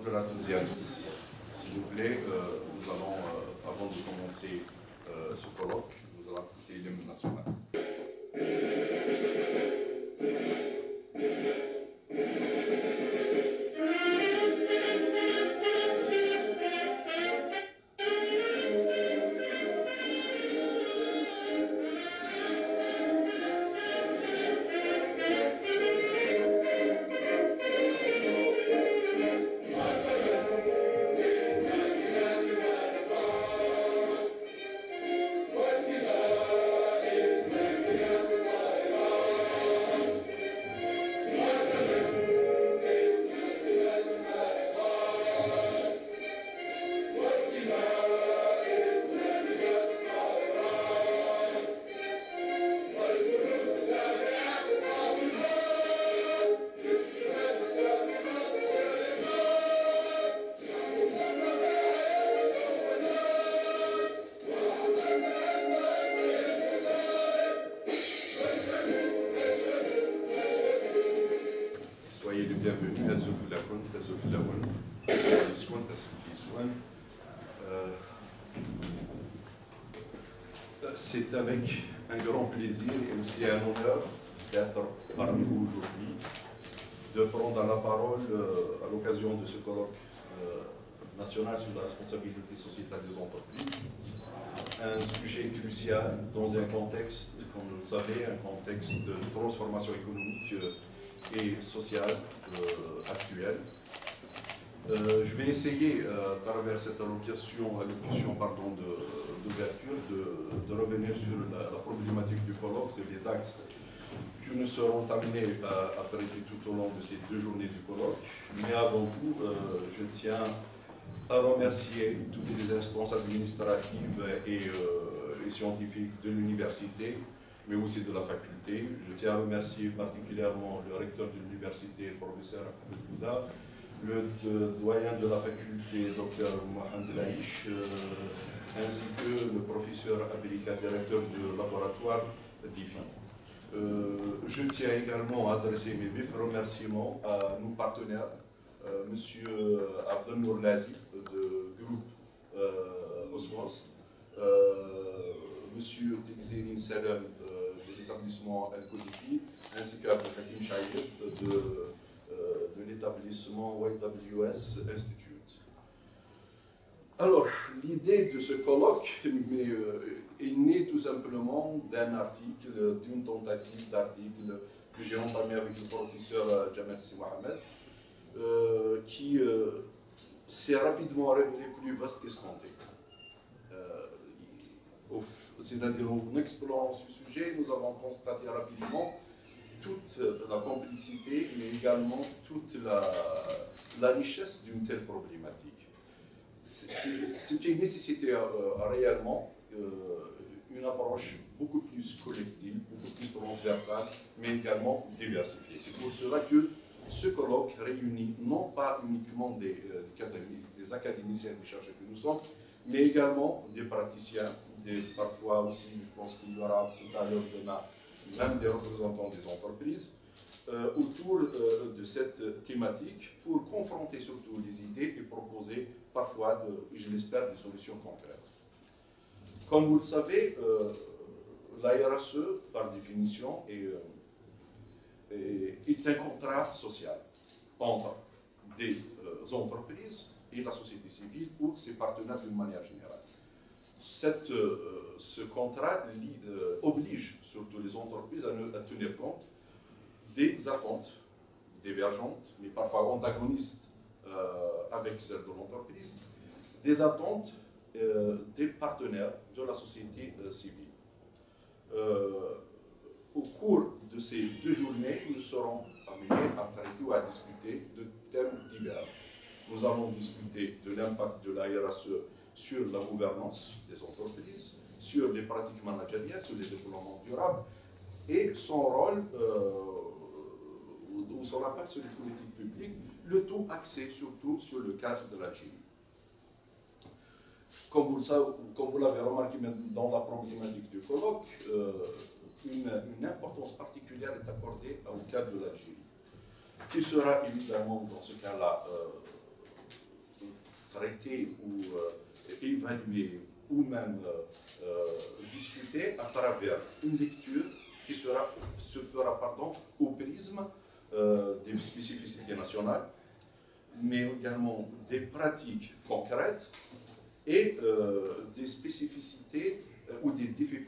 de la deuxième. S'il vous plaît, nous allons, avant de commencer ce colloque, nous allons écouter l'hymne national. Soyez les bienvenus à Zouflakoun, à Zouflakoun, à Souen, à Souen. C'est avec un grand plaisir et aussi un honneur d'être parmi vous aujourd'hui, de prendre la parole à l'occasion de ce colloque national sur la responsabilité sociétale des entreprises. Un sujet crucial dans un contexte, comme vous le savez, un contexte de transformation économique et sociale actuelle. Je vais essayer, à travers cette allocution d'ouverture, de revenir sur la problématique du colloque, c'est les axes que nous serons amenés à traiter tout au long de ces 2 journées du colloque. Mais avant tout, je tiens à remercier toutes les instances administratives et scientifiques de l'université, mais aussi de la faculté. Je tiens à remercier particulièrement le recteur de l'université, le professeur Ahmed Bouda, le doyen de la faculté, Dr Mohamed Laïch, ainsi que le professeur habilitant directeur du laboratoire d'IFI. Je tiens également à adresser mes vifs remerciements à nos partenaires, M. Abdelnour Lazi de groupe Osmos, M. Texerin Salem de l'établissement Al-Kodifi, ainsi qu'Abou Hakim Chaïd de l'établissement YWS Institute. Alors, l'idée de ce colloque est née tout simplement d'un article, d'une tentative d'article que j'ai entamé avec le professeur Jamal Si Mohamed, qui s'est rapidement révélé plus vaste qu'escompté. C'est-à-dire, en explorant ce sujet, nous avons constaté rapidement toute la complexité, mais également toute la richesse d'une telle problématique. Ce qui nécessitait réellement une approche beaucoup plus collective, beaucoup plus transversale, mais également diversifiée. C'est pour cela que ce colloque réunit non pas uniquement des académiciens, des chercheurs que nous sommes, mais également des praticiens, parfois aussi, je pense qu'il y aura tout à l'heure demain, même des représentants des entreprises, autour de cette thématique pour confronter surtout les idées et proposer parfois, je l'espère, des solutions concrètes. Comme vous le savez, la RSE, par définition, est un contrat social entre des entreprises et la société civile ou ses partenaires d'une manière générale. Ce contrat oblige surtout les entreprises à tenir compte des attentes divergentes, mais parfois antagonistes avec celles de l'entreprise, des attentes des partenaires de la société civile. Au cours de ces 2 journées, nous serons amenés à traiter ou à discuter de thèmes divers. Nous allons discuter de l'impact de la RSE sur la gouvernance des entreprises, sur les pratiques managériales, sur les développements durables et son rôle ou son impact sur les politiques publiques, le tout axé surtout sur le cas de l'Algérie. Comme vous l'avez remarqué dans la problématique du colloque, une importance particulière est accordée au cas de l'Algérie, qui sera évidemment dans ce cas-là traiter ou évaluer ou même discuter à travers une lecture qui se fera au prisme des spécificités nationales, mais également des pratiques concrètes et des spécificités ou des défis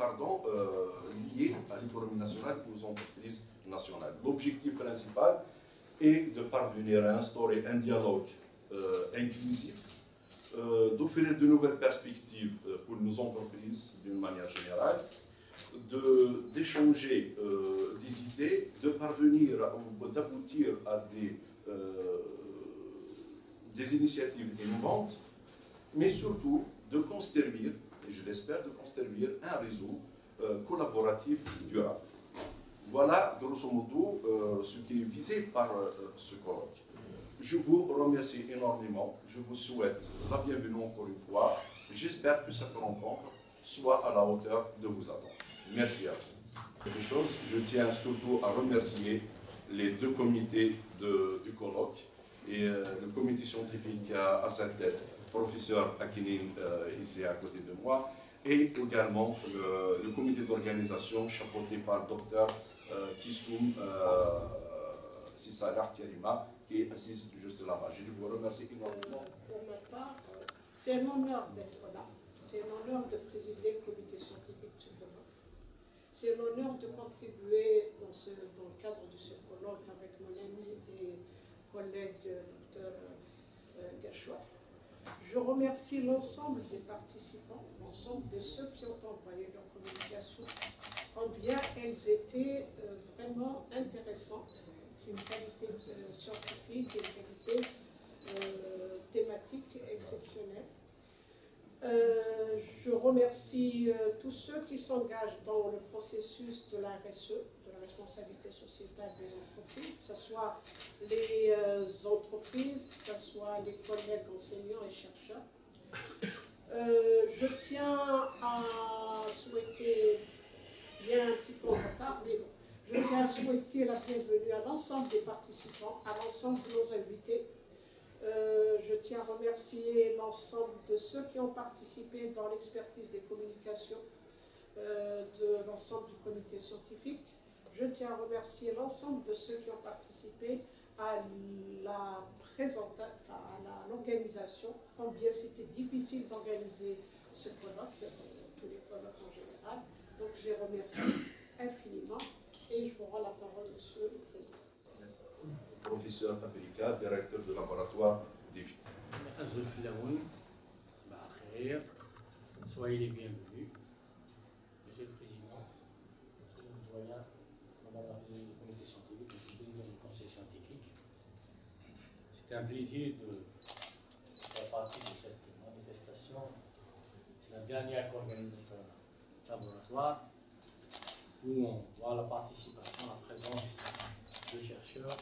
liés à l'économie nationale et aux entreprises nationales. L'objectif principal est de parvenir à instaurer un dialogue inclusif, d'offrir de nouvelles perspectives pour nos entreprises d'une manière générale, d'échanger des idées, de parvenir d'aboutir à des initiatives innovantes, mais surtout de construire, et je l'espère, de construire un réseau collaboratif durable. Voilà, grosso modo, ce qui est visé par ce colloque. Je vous remercie énormément. Je vous souhaite la bienvenue encore une fois. J'espère que cette rencontre soit à la hauteur de vos attentes. Merci à vous. Quelque chose, je tiens surtout à remercier les deux comités du colloque et le comité scientifique à sa tête, professeur Akinin ici à côté de moi, et également le comité d'organisation chapeauté par le docteur Kissoum Sissalar Karima, qui est assise juste là-bas. Je vous remercie énormément. Pour ma part, c'est un honneur d'être là. C'est un honneur de présider le comité scientifique de ce colloque. C'est un honneur de contribuer dans le cadre de ce colloque avec mon ami et collègue Dr Gachoua. Je remercie l'ensemble des participants, l'ensemble de ceux qui ont envoyé leur communication, combien elles étaient vraiment intéressantes, une qualité scientifique et une qualité thématique exceptionnelle. Je remercie tous ceux qui s'engagent dans le processus de la RSE, de la responsabilité sociétale des entreprises, que ce soit les entreprises, que ce soit les collègues enseignants et chercheurs. Je tiens à souhaiter, il y a un petit peu en retard, mais bon, je tiens à souhaiter la bienvenue à l'ensemble des participants, à l'ensemble de nos invités. Je tiens à remercier l'ensemble de ceux qui ont participé dans l'expertise des communications de l'ensemble du comité scientifique. Je tiens à remercier l'ensemble de ceux qui ont participé à l'organisation, combien c'était difficile d'organiser ce colloque, tous les colloques en général. Donc je les remercie infiniment et je vous rends la parole, Monsieur le Président. Professeur Paprika, directeur du laboratoire DEFI. Soyez les bienvenus. Monsieur le Président, Monsieur le doyen, Madame la Présidente du comité scientifique, Monsieur le Président du conseil scientifique, c'est un plaisir de faire partie de cette manifestation. C'est la dernière qu'organise notre laboratoire où on voit la participation, la présence de chercheurs,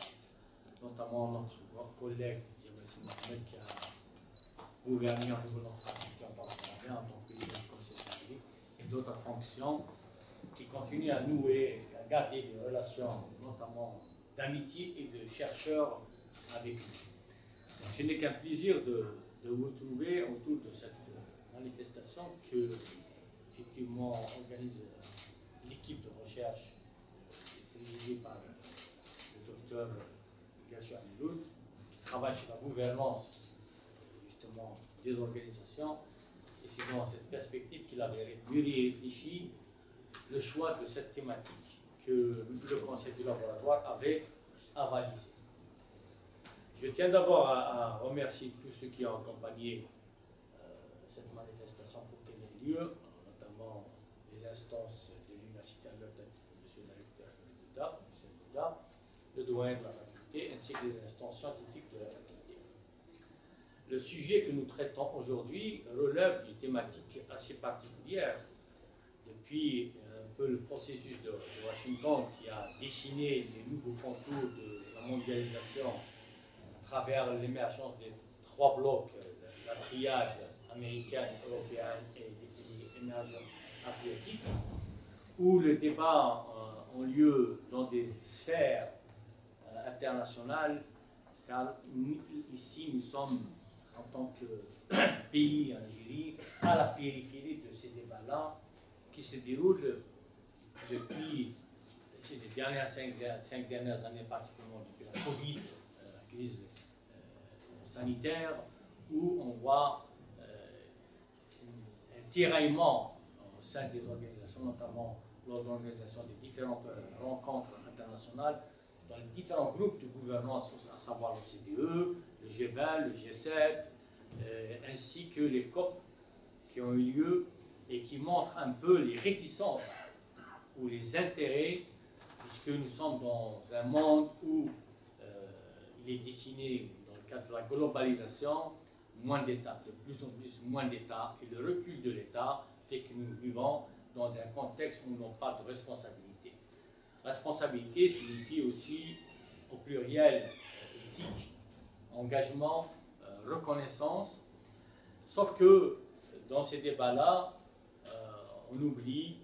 notamment notre collègue Jamassi Mohamed qui a gouverné au niveau de notre faculté en partenariat en tant que président du conseil scientifique et d'autres fonctions qui continuent à nouer, à garder des relations notamment d'amitié et de chercheurs avec nous. Donc, ce n'est qu'un plaisir de vous retrouver autour de cette manifestation que effectivement organise l'équipe de recherche présidée par le docteur Gachoua Miloud, qui travaille sur la gouvernance justement des organisations. Et c'est dans cette perspective qu'il avait mûri et réfléchi le choix de cette thématique que le conseil du laboratoire avait avalisé. Je tiens d'abord à remercier tous ceux qui ont accompagné cette manifestation pour qu'elle ait lieu, notamment les instances de l'université Al-Bertat, M. le recteur Bouda, le doyen de la faculté, ainsi que les instances scientifiques de la faculté. Le sujet que nous traitons aujourd'hui relève d'une thématique assez particulière. Depuis un peu le processus de Washington qui a dessiné les nouveaux contours de la mondialisation à travers l'émergence des trois blocs, la triade américaine, européenne et des pays émergents asiatiques, où les débats ont lieu dans des sphères internationales, car ici nous sommes en tant que pays, Algérie, à la périphérie de ces débats-là qui se déroulent depuis ces dernières 5 dernières années, particulièrement depuis la Covid, la crise sanitaire, où on voit un tiraillement au sein des organisations, notamment lors de l'organisation des différentes rencontres internationales, dans les différents groupes de gouvernance, à savoir l'OCDE, le G20, le G7, ainsi que les COP qui ont eu lieu et qui montrent un peu les réticences ou les intérêts, puisque nous sommes dans un monde où il est dessiné, dans le cadre de la globalisation, moins d'États, de plus en plus moins d'États, et le recul de l'État fait que nous vivons dans un contexte où nous n'avons pas de responsabilité. Responsabilité signifie aussi, au pluriel, éthique, engagement, reconnaissance, sauf que dans ces débats-là, on oublie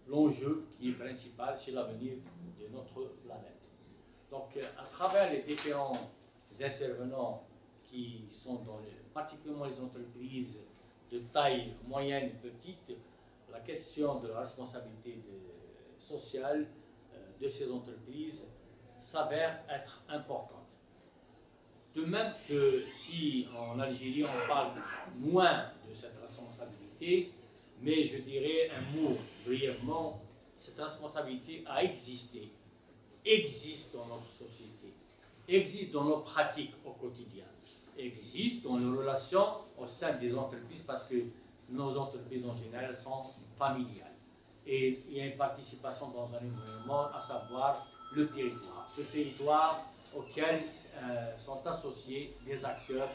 l'enjeu qui est principal, c'est l'avenir de notre planète. Donc, à travers les différents intervenants qui sont particulièrement les entreprises de taille moyenne et petite, la question de la responsabilité sociale de ces entreprises s'avère être importante. De même que si en Algérie on parle moins de cette responsabilité, mais je dirais un mot brièvement, cette responsabilité a existé, existe dans notre société, existe dans nos pratiques au quotidien, existe dans nos relations au sein des entreprises, parce que nos entreprises en général sont familiales. Et il y a une participation dans un environnement, à savoir le territoire. Ce territoire auquel sont associés des acteurs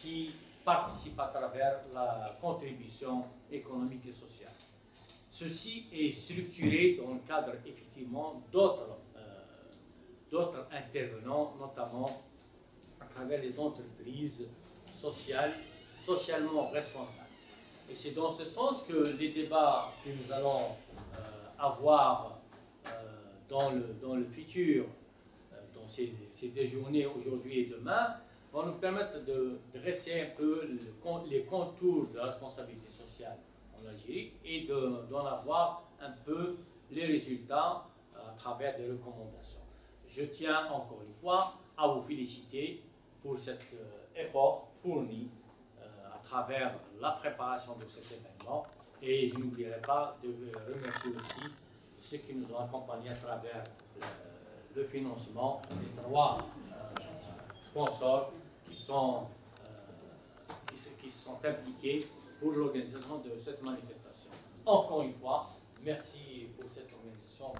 qui participent à travers la contribution économique et sociale. Ceci est structuré dans le cadre effectivement d'autres intervenants, notamment à travers les entreprises socialement responsables. Et c'est dans ce sens que les débats que nous allons avoir dans le futur, dans ces 2 journées, aujourd'hui et demain, vont nous permettre de dresser un peu les contours de la responsabilité sociale en Algérie et d'en avoir un peu les résultats à travers des recommandations. Je tiens encore une fois à vous féliciter pour cet effort fourni à travers la préparation de cet événement, et je n'oublierai pas de remercier aussi ceux qui nous ont accompagnés à travers le financement des 3 sponsors qui sont impliqués pour l'organisation de cette manifestation. Encore une fois, merci pour cette organisation,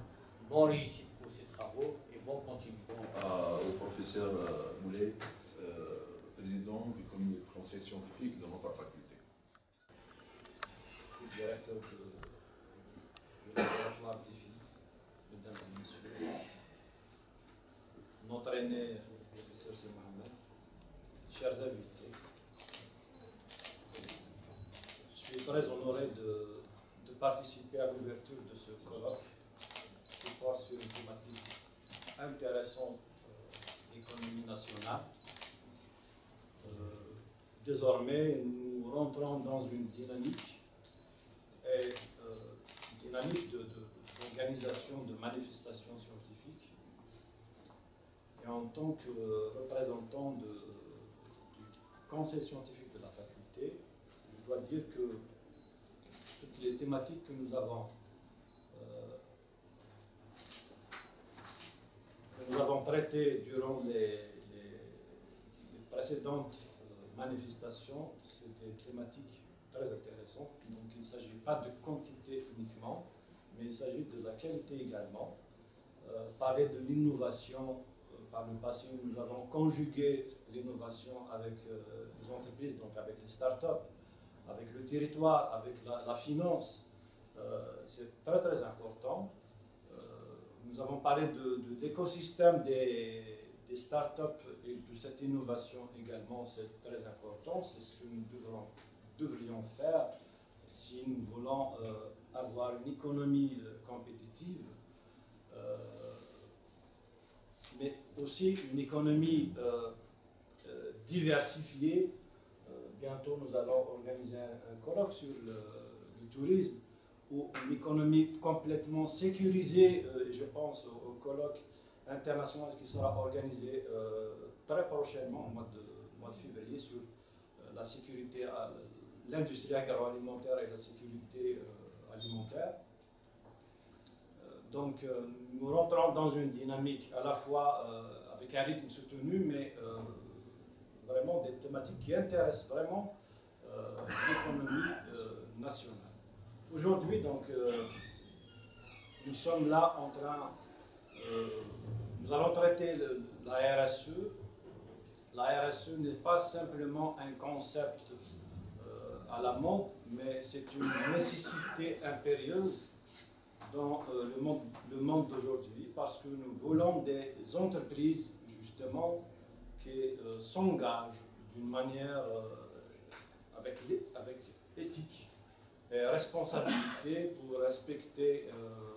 bonne réussite pour ces travaux et bon continuité. Au professeur Moulay, président du comité de conseil scientifique de notre faculté. Je suis directeur de laboratoire défi, mesdames et messieurs. Notre aîné, le professeur Sir Mohamed, chers invités, je suis très honoré de participer à l'ouverture de ce colloque qui porte sur une thématique intéressante, l'économie nationale. Désormais, nous rentrons dans une dynamique d'organisation de manifestations scientifiques. Et en tant que représentant du conseil scientifique de la faculté, je dois dire que toutes les thématiques que nous avons traitées durant les précédentes manifestations, c'est des thématiques très intéressantes. Donc il ne s'agit pas de quantité uniquement, mais il s'agit de la qualité également. Parler de l'innovation, par le passé, nous avons conjugué l'innovation avec les entreprises, donc avec les startups, avec le territoire, avec la finance. C'est très très important. Nous avons parlé de l'écosystème des startups et de cette innovation également, c'est très important. C'est ce que nous devrions faire si nous voulons avoir une économie compétitive, mais aussi une économie diversifier. Bientôt, nous allons organiser un colloque sur le tourisme ou une économie complètement sécurisée. Je pense au colloque international qui sera organisé très prochainement, au mois de février, sur la sécurité, l'industrie agroalimentaire et la sécurité alimentaire. Donc, nous rentrons dans une dynamique à la fois avec un rythme soutenu, mais vraiment des thématiques qui intéressent vraiment l'économie nationale. Aujourd'hui, donc, nous sommes là en train, nous allons traiter la RSE. La RSE n'est pas simplement un concept à la mode, mais c'est une nécessité impérieuse dans le monde d'aujourd'hui, parce que nous voulons des entreprises, justement, qui s'engagent d'une manière avec éthique et responsabilité pour respecter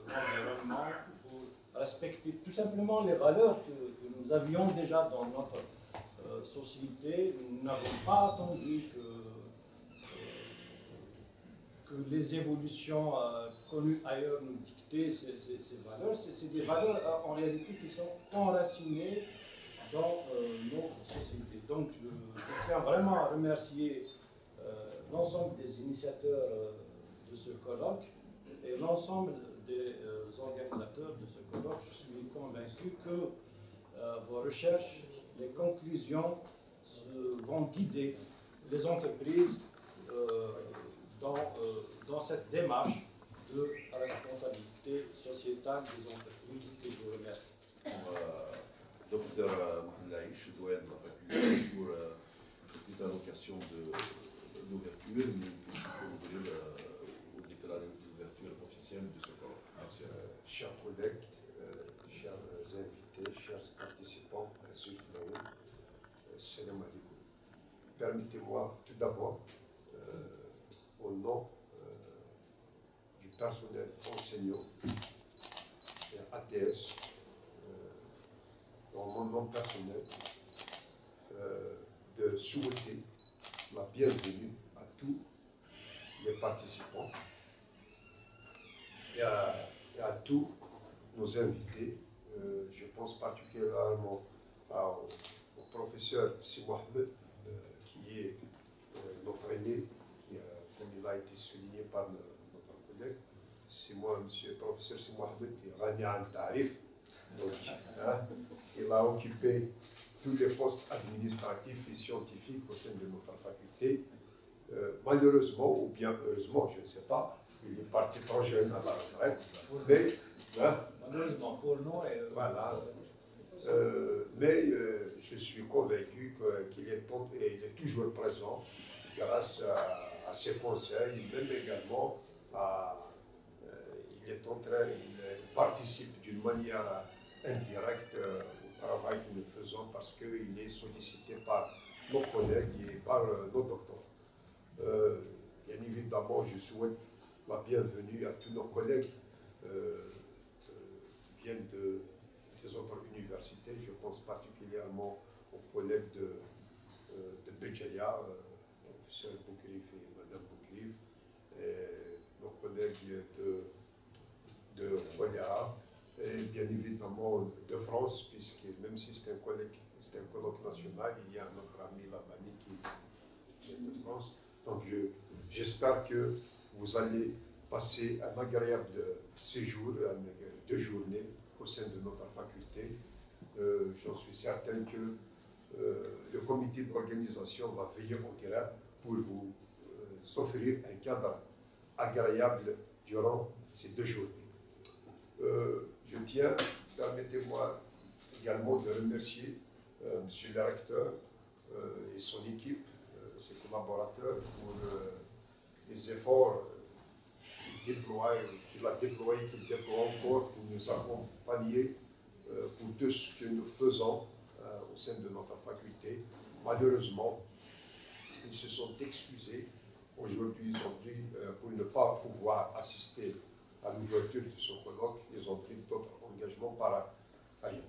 l'environnement, pour respecter tout simplement les valeurs que nous avions déjà dans notre société. Nous n'avons pas attendu que les évolutions connues ailleurs nous dictaient ces valeurs. C'est des valeurs en réalité qui sont enracinées dans nos sociétés. Donc je tiens vraiment à remercier l'ensemble des initiateurs de ce colloque et l'ensemble des organisateurs de ce colloque. Je suis convaincu que vos recherches, les conclusions vont guider les entreprises dans cette démarche de responsabilité sociétale des entreprises. Et je vous remercie. Docteur Laïch, doyen de la faculté, pour une petite allocation de l'ouverture, mais aussi pour ouvrir au déclaré d'ouverture officielle de ce colloque. Merci. Chers collègues, chers invités, chers participants à ce forum, salam alaikum. Permettez-moi tout d'abord, au nom du personnel enseignant et ATS, dans mon nom personnel, de souhaiter la bienvenue à tous les participants et à tous nos invités. Je pense particulièrement au professeur Simon Ahmed, qui est notre aîné, comme il a été souligné par notre collègue. C'est moi, monsieur le professeur Simon Ahmed, qui est Rani An Tarif. Donc, il a occupé tous les postes administratifs et scientifiques au sein de notre faculté. Malheureusement, ou bien heureusement, je ne sais pas, il est parti trop jeune à la retraite. Mais, malheureusement, pour nous, voilà. Mais je suis convaincu qu'il est toujours présent grâce à ses conseils, même également il est en train, il participe d'une manière indirecte au travail que nous faisons parce qu'il est sollicité par nos collègues et par nos docteurs. Bien évidemment, je souhaite la bienvenue à tous nos collègues qui viennent des autres universités. Je pense particulièrement aux collègues de Béjaïa, professeur Boukrif et madame Boukrif, et nos collègues de Kholia, et bien évidemment de France, puisque même si c'est un colloque national, il y a notre ami Labani qui est de France. Donc j'espère que vous allez passer un agréable séjour, 2 journées au sein de notre faculté. J'en suis certain que le comité d'organisation va veiller au terrain pour vous offrir un cadre agréable durant ces 2 journées. Je tiens, permettez-moi également de remercier monsieur le recteur et son équipe, ses collaborateurs, pour les efforts qu'il a déployés, qu'il déploie encore pour nous accompagner pour tout ce que nous faisons au sein de notre faculté. Malheureusement, ils se sont excusés. Aujourd'hui, ils ont pris, pour ne pas pouvoir assister à l'ouverture de ce colloque, ils ont pris d'autres engagements par ailleurs.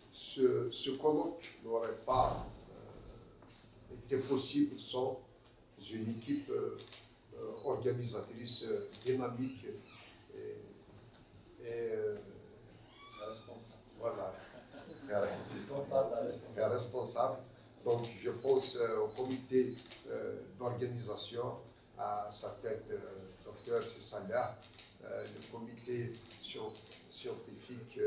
Ce ce colloque n'aurait pas été possible sans une équipe organisatrice dynamique et responsable. voilà, et responsable. Donc je pense au comité d'organisation, à sa tête Dr Sissalia, le comité scientifique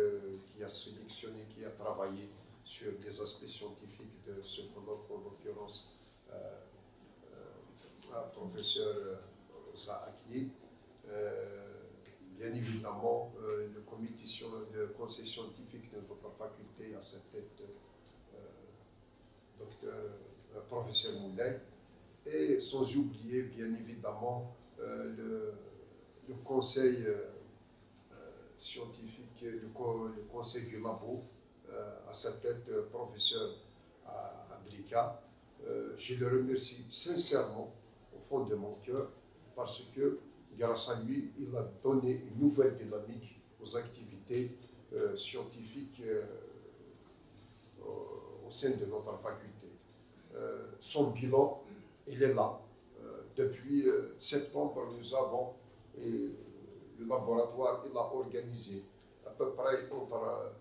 qui a sélectionné, qui a travaillé sur des aspects scientifiques de ce colloque, en l'occurrence professeur Rosa Akni. Bien évidemment, le conseil scientifique de notre faculté à sa tête professeur Moulay, et sans oublier bien évidemment le conseil scientifique, le conseil du labo à sa tête professeur Abrika. Je le remercie sincèrement au fond de mon cœur parce que grâce à lui, il a donné une nouvelle dynamique aux activités scientifiques au sein de notre faculté. Son bilan, il est là. Depuis septembre, nous avons, le laboratoire, il a organisé à peu près entre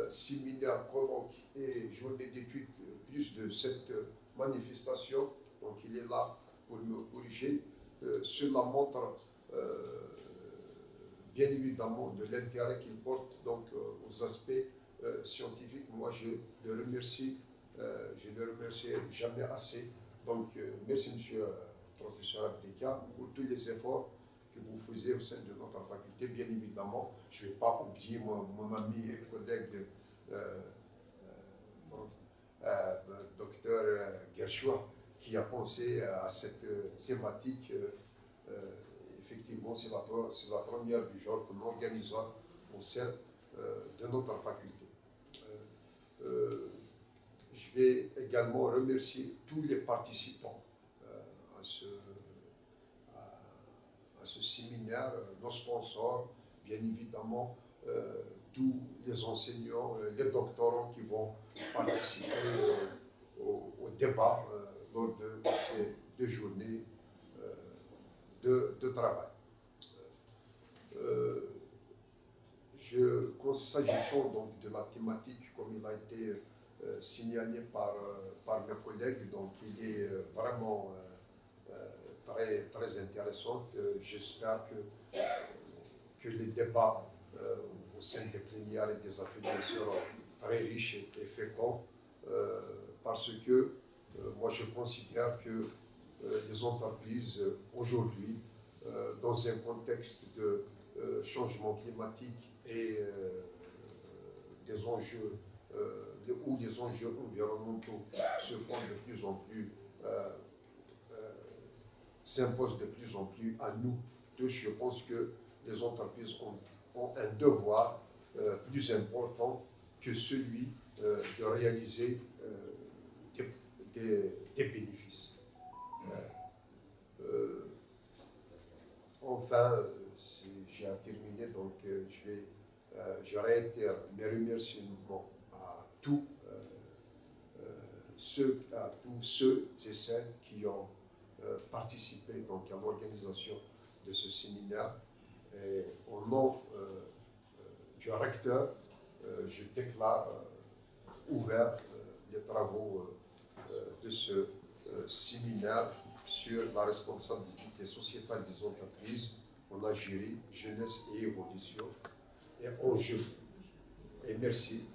séminaires, colloques et journées d'études, plus de 7 manifestations. Donc il est là pour me corriger. Cela montre bien évidemment de l'intérêt qu'il porte donc, aux aspects scientifiques. Moi, je le remercie. Je ne le remercie jamais assez. Donc, merci, monsieur professeur Abrika, pour tous les efforts que vous faisiez au sein de notre faculté. Bien évidemment, je ne vais pas oublier mon ami et collègue docteur Gershua, qui a pensé à cette thématique. Effectivement, c'est la première du genre que nous organisons au sein de notre faculté. Je vais également remercier tous les participants à ce séminaire, nos sponsors, bien évidemment, tous les enseignants, les doctorants qui vont participer au débat lors de ces 2 journées de travail. S'agissant donc de la thématique, comme il a été signalé par mes collègues, donc il est vraiment très, très intéressant. J'espère que les débats au sein des plénières et des ateliers seront très riches et féconds, parce que moi je considère que les entreprises aujourd'hui, dans un contexte de changement climatique et des enjeux où les enjeux environnementaux se font de plus en plus, s'imposent de plus en plus à nous tous, je pense que les entreprises ont un devoir plus important que celui de réaliser des bénéfices. Enfin, j'ai terminé, donc je réitère mes remerciements à tous ceux et celles qui ont participé donc, à l'organisation de ce séminaire. Et au nom du recteur, je déclare ouvert les travaux de ce séminaire sur la responsabilité sociétale des entreprises en Algérie, jeunesse et évolution et enjeux. Et merci.